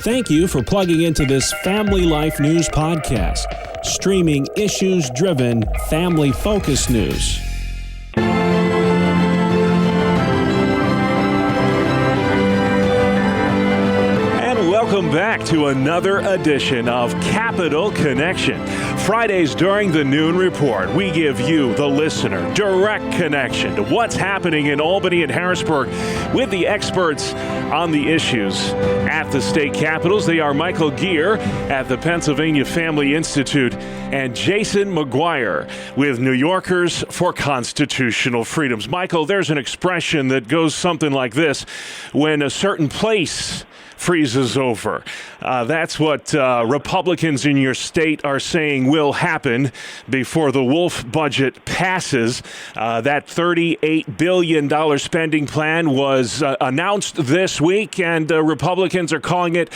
Thank you for plugging into this Family Life News podcast, streaming issues-driven, family-focused news. Welcome back to another edition of Capital Connection. Fridays during the Noon Report, we give you, the listener, direct connection to what's happening in Albany and Harrisburg with the experts on the issues at the state capitals. They are Michael Geer at the Pennsylvania Family Institute and Jason McGuire with New Yorkers for Constitutional Freedoms. Michael, there's an expression that goes something like this: when a certain place freezes over. That's what Republicans in your state are saying will happen before the Wolf budget passes. That $38 billion spending plan was announced this week, and Republicans are calling it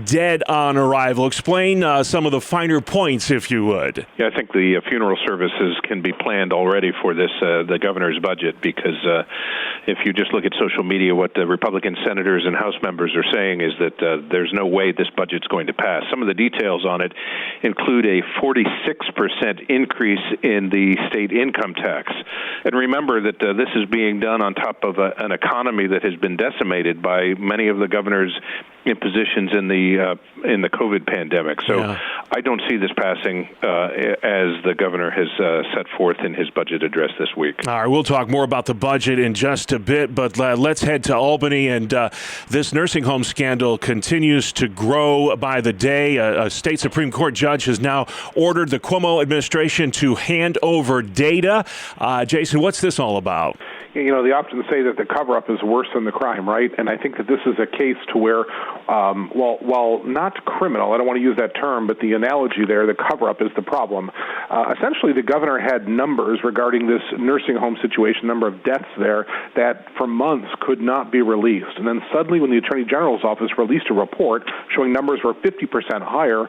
dead on arrival. Explain some of the finer points, if you would. Yeah, I think the funeral services can be planned already for this, the governor's budget, because if you just look at social media, what the Republican senators and House members are saying is that there's no way this budget's going to pass. Some of the details on it include a 46% increase in the state income tax. And remember that this is being done on top of an economy that has been decimated by many of the governor's impositions in the COVID pandemic. So yeah. I don't see this passing as the governor has set forth in his budget address this week. All right, we'll talk more about the budget in just a bit, but let's head to Albany. And this nursing home scandal continues to grow by the day. A state Supreme Court judge has now ordered the Cuomo administration to hand over data. Jason, what's this all about? You know, they often say that the cover-up is worse than the crime, right? And I think that this is a case to where, while not criminal, I don't want to use that term, but the analogy there, the cover-up is the problem. Essentially, the governor had numbers regarding this nursing home situation, number of deaths there, that for months could not be released. And then suddenly, when the Attorney General's office released a report showing numbers were 50% higher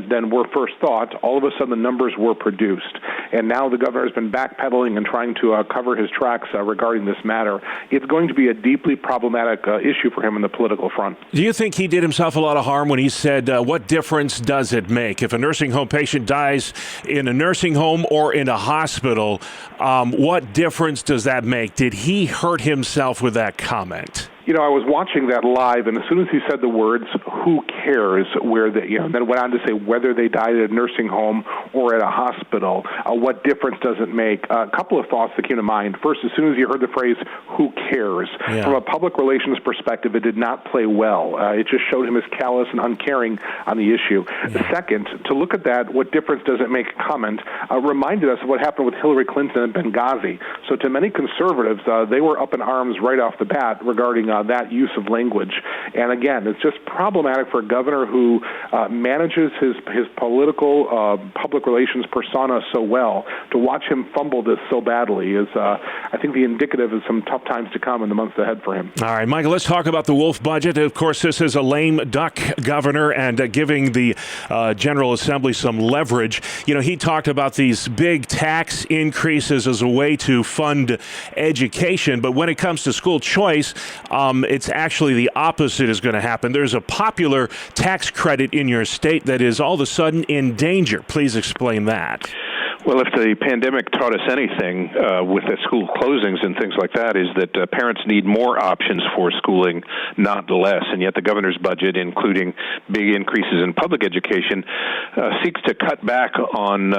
than were first thought, all of a sudden the numbers were produced. And now the governor has been backpedaling and trying to cover his tracks regarding this matter. It's going to be a deeply problematic issue for him in the political front. Do you think he did himself a lot of harm when he said, what difference does it make if a nursing home patient dies in a nursing home or in a hospital? What difference does that make? Did he hurt himself with that comment? You know, I was watching that live, and as soon as he said the words, who cares, then went on to say whether they died at a nursing home or at a hospital, what difference does it make? A couple of thoughts that came to mind. First, as soon as you heard the phrase, who cares? Yeah. From a public relations perspective, it did not play well. It just showed him as callous and uncaring on the issue. Yeah. Second, to look at that, what difference does it make comment, reminded us of what happened with Hillary Clinton and Benghazi. So to many conservatives, they were up in arms right off the bat regarding that use of language. And again, it's just problematic for a governor who manages his political public relations persona so well. To watch him fumble this so badly is, I think, the indicative of some tough times to come in the months ahead for him. All right, Michael, let's talk about the Wolf budget. Of course, this is a lame duck governor and giving the General Assembly some leverage. You know, he talked about these big tax increases as a way to fund education, but when it comes to school choice, it's actually the opposite is going to happen. There's a popular tax credit in your state that is all of a sudden in danger. Please explain that. Well, if the pandemic taught us anything with the school closings and things like that, is that parents need more options for schooling, not less. And yet the governor's budget, including big increases in public education, seeks to cut back on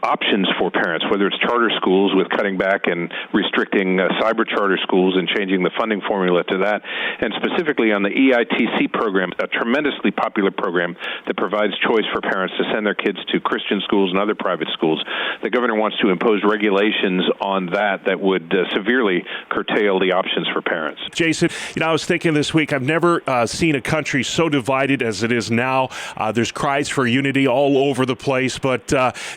options for parents, whether it's charter schools with cutting back and restricting cyber charter schools and changing the funding formula to that, and specifically on the EITC program, a tremendously popular program that provides choice for parents to send their kids to Christian schools and other private schools. The governor wants to impose regulations on that would severely curtail the options for parents. Jason, I was thinking this week, I've never seen a country so divided as it is now. There's cries for unity all over the place, but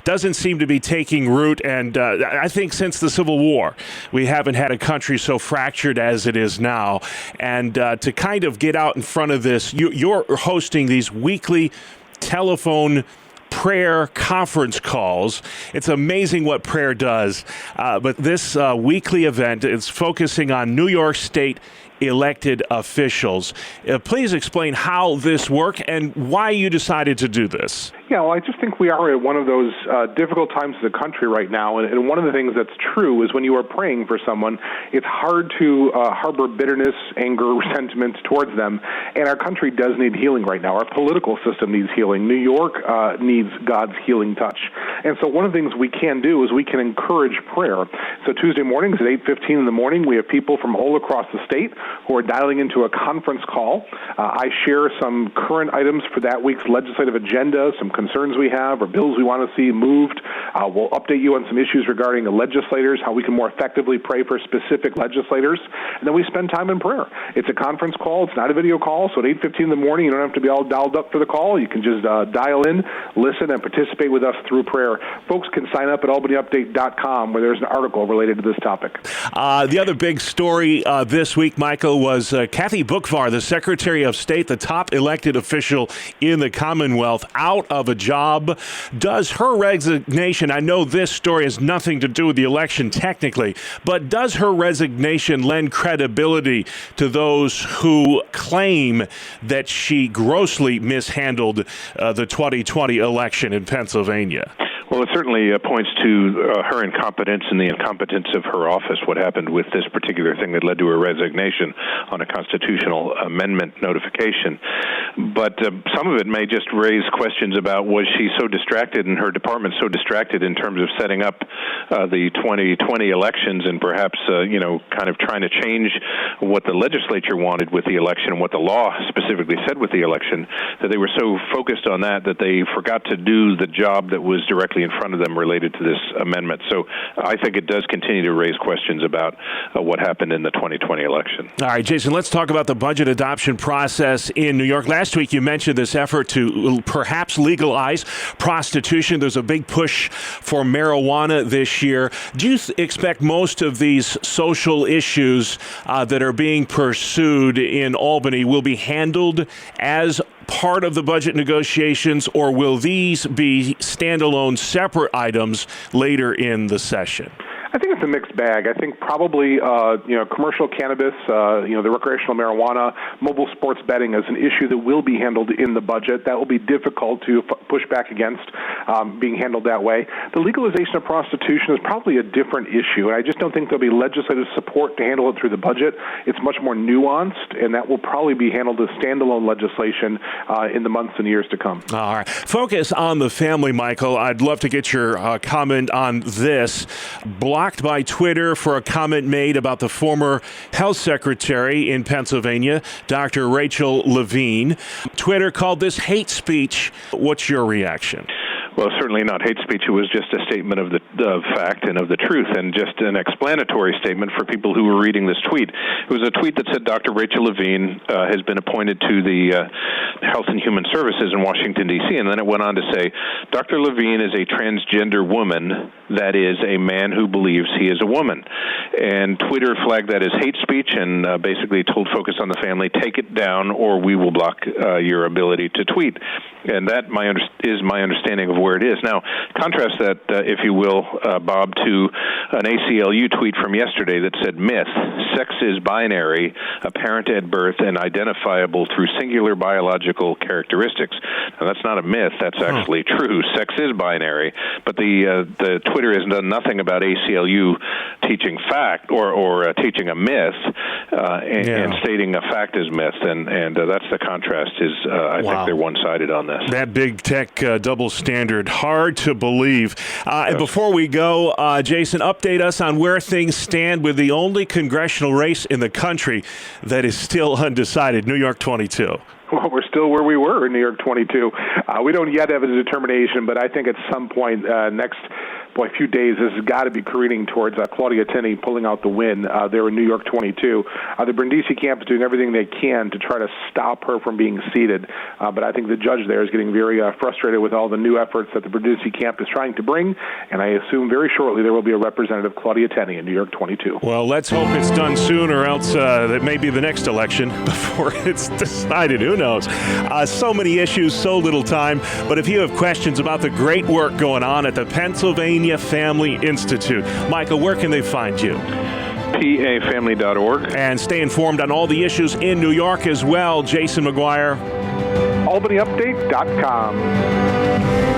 doesn't seem to be taking root. And I think since the Civil War, we haven't had a country so fractured as it is now. And to kind of get out in front of this, you're hosting these weekly telephone prayer conference calls. It's amazing what prayer does. But this weekly event is focusing on New York State elected officials. Please explain how this worked and why you decided to do this. Yeah, well, I just think we are at one of those difficult times in the country right now, and one of the things that's true is when you are praying for someone, it's hard to harbor bitterness, anger, resentment towards them, and our country does need healing right now. Our political system needs healing. New York needs God's healing touch, and so one of the things we can do is we can encourage prayer. So Tuesday mornings at 8:15 in the morning, we have people from all across the state who are dialing into a conference call. I share some current items for that week's legislative agenda, some concerns we have or bills we want to see moved. We'll update you on some issues regarding the legislators, how we can more effectively pray for specific legislators, and then we spend time in prayer. It's a conference call. It's not a video call, so at 8:15 in the morning, you don't have to be all dialed up for the call. You can just dial in, listen, and participate with us through prayer. Folks can sign up at albanyupdate.com where there's an article related to this topic. The other big story this week, Michael, was Kathy Boockvar, the Secretary of State, the top elected official in the Commonwealth, out of a job. Does her resignation, I know this story has nothing to do with the election technically, but does her resignation lend credibility to those who claim that she grossly mishandled the 2020 election in Pennsylvania? Well, it certainly points to her incompetence and the incompetence of her office, what happened with this particular thing that led to her resignation on a constitutional amendment notification. But some of it may just raise questions about, was she so distracted and her department so distracted in terms of setting up the 2020 elections and perhaps, kind of trying to change what the legislature wanted with the election and what the law specifically said with the election, that they were so focused on that they forgot to do the job that was directly in front of them related to this amendment. So I think it does continue to raise questions about what happened in the 2020 election. All right, Jason, let's talk about the budget adoption process in New York. Last week you mentioned this effort to perhaps legalize prostitution. There's a big push for marijuana this year. Do you expect most of these social issues that are being pursued in Albany will be handled as part of the budget negotiations, or will these be standalone separate items later in the session? I think it's a mixed bag. I think probably, commercial cannabis, the recreational marijuana, mobile sports betting is an issue that will be handled in the budget. That will be difficult to push back against being handled that way. The legalization of prostitution is probably a different issue, and I just don't think there'll be legislative support to handle it through the budget. It's much more nuanced, and that will probably be handled as standalone legislation in the months and years to come. All right. Focus on the family, Michael. I'd love to get your comment on this. Blocked by Twitter for a comment made about the former health secretary in Pennsylvania, Dr. Rachel Levine. Twitter called this hate speech. What's your reaction? Well, certainly not hate speech. It was just a statement of the fact and of the truth, and just an explanatory statement for people who were reading this tweet. It was a tweet that said Dr. Rachel Levine has been appointed to the Health and Human Services in Washington, D.C., and then it went on to say, Dr. Levine is a transgender woman, that is, a man who believes he is a woman. And Twitter flagged that as hate speech and basically told Focus on the Family, take it down or we will block your ability to tweet. And that is my understanding of where it is. Now, contrast that, if you will, Bob, to an ACLU tweet from yesterday that said, myth, sex is binary, apparent at birth, and identifiable through singular biological characteristics. Now, that's not a myth. That's actually true. Sex is binary. But the Twitter has done nothing about ACLU teaching fact or teaching a myth and stating a fact as myth. And that's the contrast is I think they're one-sided on this. That big tech double standard, hard to believe. And before we go, Jason, update us on where things stand with the only congressional race in the country that is still undecided, New York 22. Well, we're still where we were in New York 22. We don't yet have a determination, but I think at some point next few days, this has got to be careening towards Claudia Tenney pulling out the win there in New York 22. The Brindisi camp is doing everything they can to try to stop her from being seated, but I think the judge there is getting very frustrated with all the new efforts that the Brindisi camp is trying to bring, and I assume very shortly there will be a representative, Claudia Tenney, in New York 22. Well, let's hope it's done soon, or else that may be the next election before it's decided. Who knows? So many issues, so little time, but if you have questions about the great work going on at the Pennsylvania Family Institute, Michael, where can they find you? pafamily.org. And stay informed on all the issues in New York as well. Jason McGuire. AlbanyUpdate.com.